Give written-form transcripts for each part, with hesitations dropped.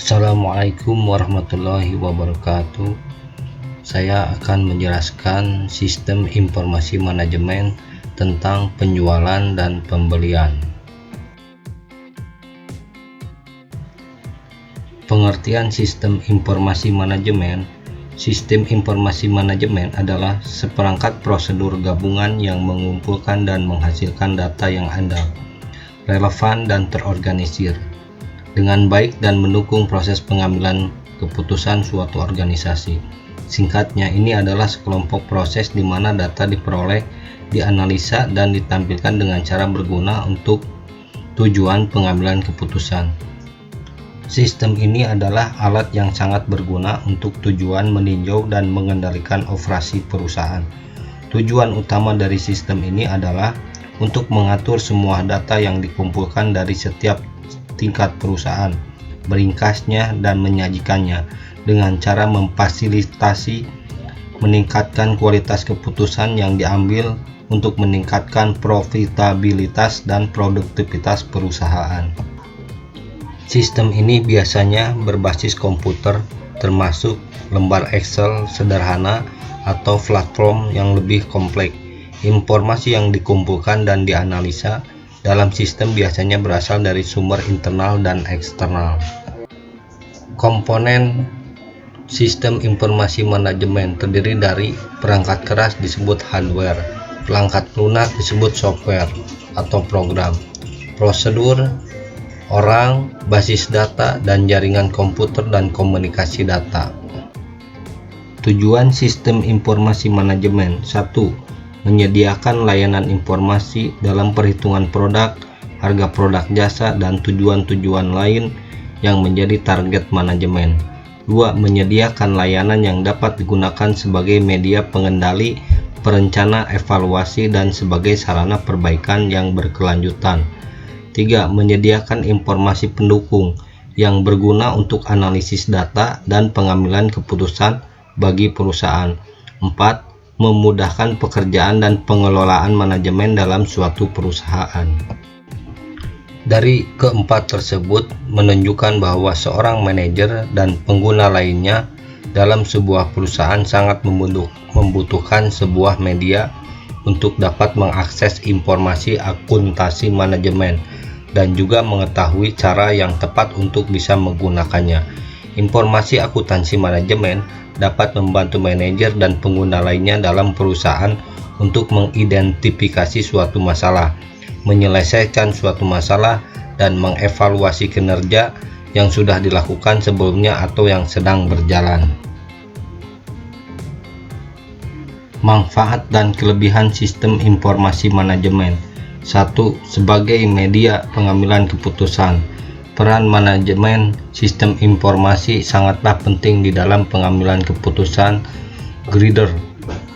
Assalamualaikum warahmatullahi wabarakatuh. Saya akan menjelaskan sistem informasi manajemen tentang penjualan dan pembelian. Pengertian sistem informasi manajemen. Sistem informasi manajemen adalah seperangkat prosedur gabungan yang mengumpulkan dan menghasilkan data yang andal, relevan dan terorganisir dengan baik dan mendukung proses pengambilan keputusan suatu organisasi. Singkatnya, ini adalah sekelompok proses di mana data diperoleh, dianalisa, dan ditampilkan dengan cara berguna untuk tujuan pengambilan keputusan. Sistem ini adalah alat yang sangat berguna untuk tujuan meninjau dan mengendalikan operasi perusahaan. Tujuan utama dari sistem ini adalah untuk mengatur semua data yang dikumpulkan dari setiap tingkat perusahaan, meringkasnya dan menyajikannya dengan cara memfasilitasi meningkatkan kualitas keputusan yang diambil untuk meningkatkan profitabilitas dan produktivitas perusahaan. Sistem ini biasanya berbasis komputer, termasuk lembar Excel sederhana atau platform yang lebih kompleks. Informasi yang dikumpulkan dan dianalisa dalam sistem biasanya berasal dari sumber internal dan eksternal. Komponen sistem informasi manajemen terdiri dari perangkat keras disebut hardware, perangkat lunak disebut software atau program, prosedur, orang, basis data, dan jaringan komputer dan komunikasi data. Tujuan sistem informasi manajemen: 1. Menyediakan layanan informasi dalam perhitungan produk, harga produk jasa, dan tujuan-tujuan lain yang menjadi target manajemen. 2. Menyediakan layanan yang dapat digunakan sebagai media pengendali, perencana, evaluasi, dan sebagai sarana perbaikan yang berkelanjutan. 3. Menyediakan informasi pendukung yang berguna untuk analisis data dan pengambilan keputusan bagi perusahaan. 4. Memudahkan pekerjaan dan pengelolaan manajemen dalam suatu perusahaan. Dari keempat tersebut menunjukkan bahwa seorang manajer dan pengguna lainnya dalam sebuah perusahaan sangat membutuhkan sebuah media untuk dapat mengakses informasi akuntansi manajemen dan juga mengetahui cara yang tepat untuk bisa menggunakannya. Informasi akuntansi manajemen dapat membantu manajer dan pengguna lainnya dalam perusahaan untuk mengidentifikasi suatu masalah, menyelesaikan suatu masalah, dan mengevaluasi kinerja yang sudah dilakukan sebelumnya atau yang sedang berjalan. Manfaat dan kelebihan sistem informasi manajemen. 1. Sebagai media pengambilan keputusan. Peran manajemen sistem informasi sangatlah penting di dalam pengambilan keputusan grader,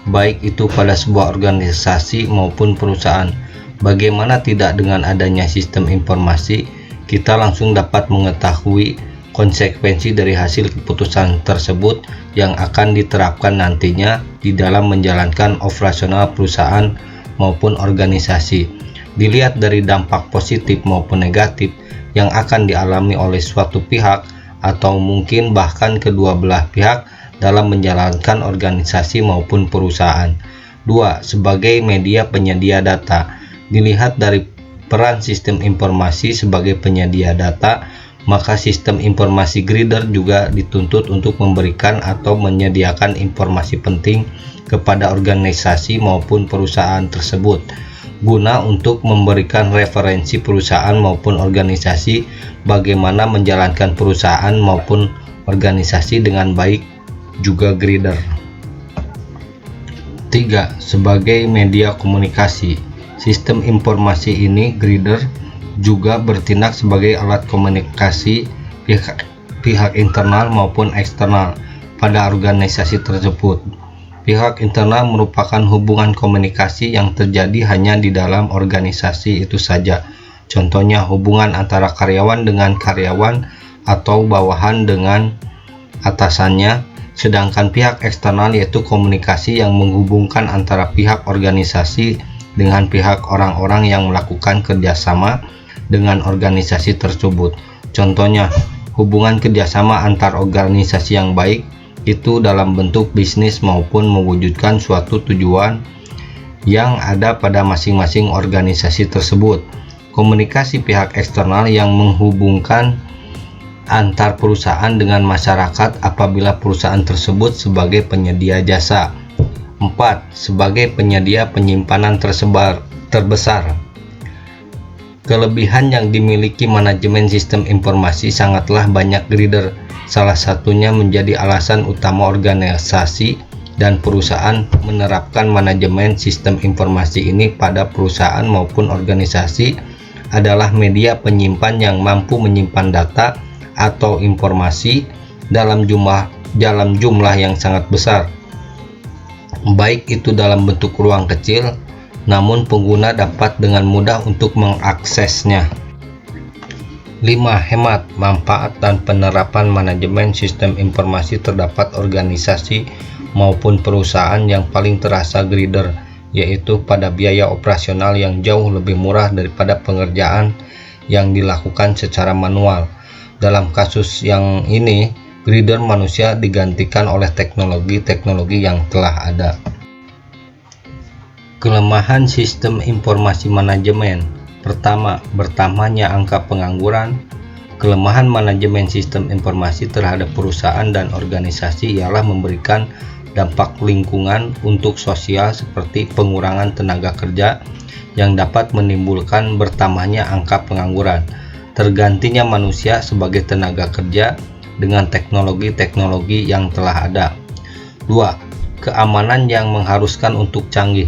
baik itu pada sebuah organisasi maupun perusahaan. Bagaimana tidak dengan adanya sistem informasi, kita langsung dapat mengetahui konsekuensi dari hasil keputusan tersebut yang akan diterapkan nantinya di dalam menjalankan operasional perusahaan maupun organisasi. Dilihat dari dampak positif maupun negatif yang akan dialami oleh suatu pihak atau mungkin bahkan kedua belah pihak dalam menjalankan organisasi maupun perusahaan. 2. Sebagai media penyedia data. Dilihat dari peran sistem informasi sebagai penyedia data, maka sistem informasi grader juga dituntut untuk memberikan atau menyediakan informasi penting kepada organisasi maupun perusahaan tersebut, guna untuk memberikan referensi perusahaan maupun organisasi bagaimana menjalankan perusahaan maupun organisasi dengan baik, juga grader. 3. Sebagai media komunikasi. Sistem informasi ini, grader, juga bertindak sebagai alat komunikasi pihak internal maupun eksternal pada organisasi tersebut. Pihak internal merupakan hubungan komunikasi yang terjadi hanya di dalam organisasi itu saja. Contohnya hubungan antara karyawan dengan karyawan atau bawahan dengan atasannya. Sedangkan pihak eksternal yaitu komunikasi yang menghubungkan antara pihak organisasi dengan pihak orang-orang yang melakukan kerjasama dengan organisasi tersebut. Contohnya hubungan kerjasama antar organisasi yang baik itu dalam bentuk bisnis maupun mewujudkan suatu tujuan yang ada pada masing-masing organisasi tersebut. Komunikasi pihak eksternal yang menghubungkan antar perusahaan dengan masyarakat apabila perusahaan tersebut sebagai penyedia jasa. 4. Sebagai penyedia penyimpanan terbesar. Kelebihan yang dimiliki manajemen sistem informasi sangatlah banyak reader. Salah satunya menjadi alasan utama organisasi dan perusahaan menerapkan manajemen sistem informasi ini pada perusahaan maupun organisasi adalah media penyimpan yang mampu menyimpan data atau informasi dalam jumlah yang sangat besar, baik itu dalam bentuk ruang kecil, namun pengguna dapat dengan mudah untuk mengaksesnya. 5. Hemat, manfaat dan penerapan manajemen sistem informasi terdapat organisasi maupun perusahaan yang paling terasa greeder, yaitu pada biaya operasional yang jauh lebih murah daripada pengerjaan yang dilakukan secara manual. Dalam kasus yang ini, greeder manusia digantikan oleh teknologi yang telah ada. Kelemahan sistem informasi manajemen. Pertama, bertambahnya angka pengangguran. Kelemahan manajemen sistem informasi terhadap perusahaan dan organisasi ialah memberikan dampak lingkungan untuk sosial seperti pengurangan tenaga kerja yang dapat menimbulkan bertambahnya angka pengangguran, tergantinya manusia sebagai tenaga kerja dengan teknologi yang telah ada. 2. Keamanan yang mengharuskan untuk canggih.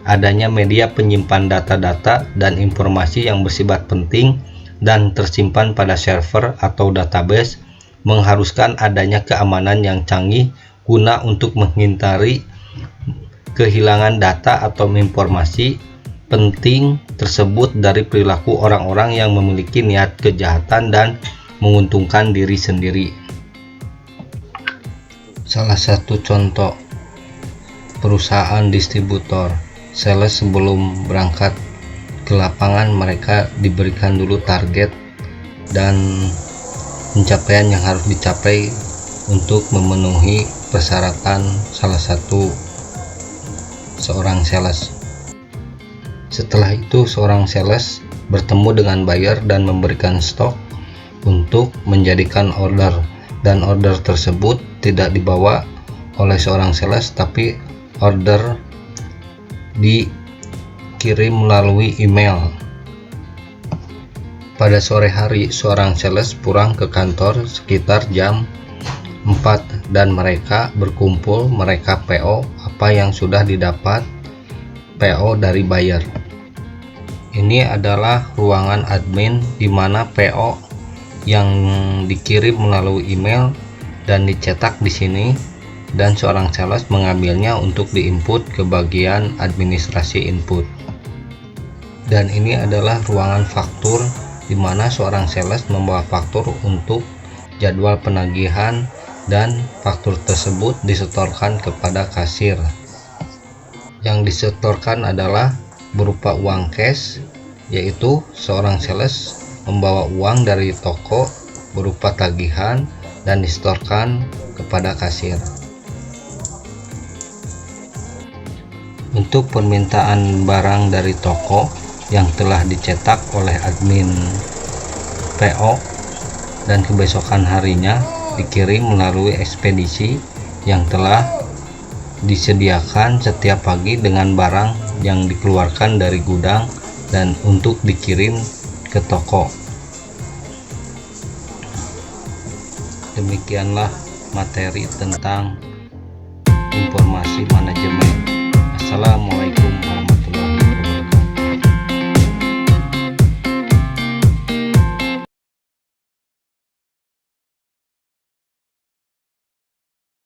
Adanya media penyimpan data-data dan informasi yang bersifat penting dan tersimpan pada server atau database mengharuskan adanya keamanan yang canggih guna untuk menghindari kehilangan data atau informasi penting tersebut dari perilaku orang-orang yang memiliki niat kejahatan dan menguntungkan diri sendiri. Salah satu contoh, perusahaan distributor. Sales sebelum berangkat ke lapangan mereka diberikan dulu target dan pencapaian yang harus dicapai untuk memenuhi persyaratan seorang sales. Setelah itu seorang sales bertemu dengan buyer dan memberikan stok untuk menjadikan order, dan order tersebut tidak dibawa oleh seorang sales tapi order dikirim melalui email. Pada sore hari seorang sales pulang ke kantor sekitar jam 4 dan mereka berkumpul mereka PO apa yang sudah didapat PO dari buyer. Ini adalah ruangan admin di mana PO yang dikirim melalui email dan dicetak di sini, dan seorang sales mengambilnya untuk diinput ke bagian administrasi input. Dan ini adalah ruangan faktur di mana seorang sales membawa faktur untuk jadwal penagihan dan faktur tersebut disetorkan kepada kasir. Yang disetorkan adalah berupa uang cash, yaitu seorang sales membawa uang dari toko berupa tagihan dan disetorkan kepada kasir. Untuk permintaan barang dari toko yang telah dicetak oleh admin PO dan kebesokan harinya dikirim melalui ekspedisi yang telah disediakan setiap pagi dengan barang yang dikeluarkan dari gudang dan untuk dikirim ke toko. Demikianlah materi tentang informasi manajemen. Assalamualaikum warahmatullahi wabarakatuh.